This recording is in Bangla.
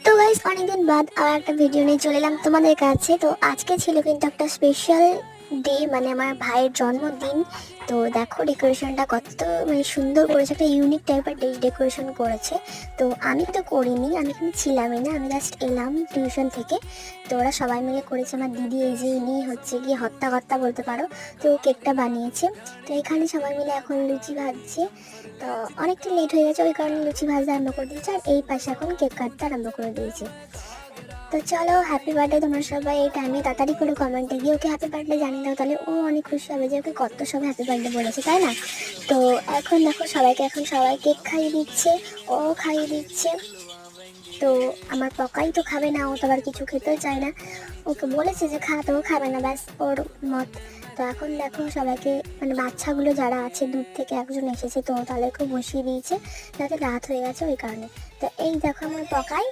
তো গাইস অনেকদিন বাদ আর একটা ভিডিও নিয়ে চলে এলাম তোমাদের কাছে। তো আজকে ছিল কিন্তু একটা স্পেশাল ডে, মানে আমার ভাইয়ের জন্মদিন। তো দেখো ডেকোরেশনটা কত মানে সুন্দর করেছে, একটা ইউনিক টাইপের ডেকোরেশন করেছে। তো আমি তো করিনি, আমি কিন্তু ছিলামই না, আমি জাস্ট এলাম টিউশন থেকে। তো ওরা সবাই মিলে করেছে, আমার দিদি এই যে ইনি হচ্ছে কি হর্তা বলতে পারো। তো কেকটা বানিয়েছে। তো এখানে সবাই মিলে এখন লুচি ভাজছে। তো অনেকটা লেট হয়ে গেছে, ওই কারণে লুচি ভাজতে আরম্ভ করে দিয়েছে, আর এই পাশে এখন কেক কাটতে আরম্ভ করে দিয়েছে। তো চলো হ্যাপি বার্থডে, তোমরা সবাই এই টাইমে তাড়াতাড়ি করে কমেন্টে গিয়ে ওকে হ্যাপি বার্থডে জানিয়ে দাও, তাহলে ও অনেক খুশি হবে যে ওকে কত সবাই হ্যাপি বার্থডে বলেছে, তাই না? তো এখন দেখো সবাইকে, এখন সবাই কেক খাইয়ে দিচ্ছে, ও খাইয়ে দিচ্ছে। তো আমার পকাই তো খাবে না, ও তো আবার কিছু খেতেও চায় না। ওকে বলেছে যে খা, তো ও খাবে না, ব্যাস ওর মত। তো এখন দেখো সবাইকে, মানে বাচ্চাগুলো যারা আছে দূর থেকে একজন এসেছে, তো তাদেরকেও বসিয়ে দিয়েছে, যাতে রাত হয়ে গেছে ওই কারণে। তো এই দেখো আমার পকাই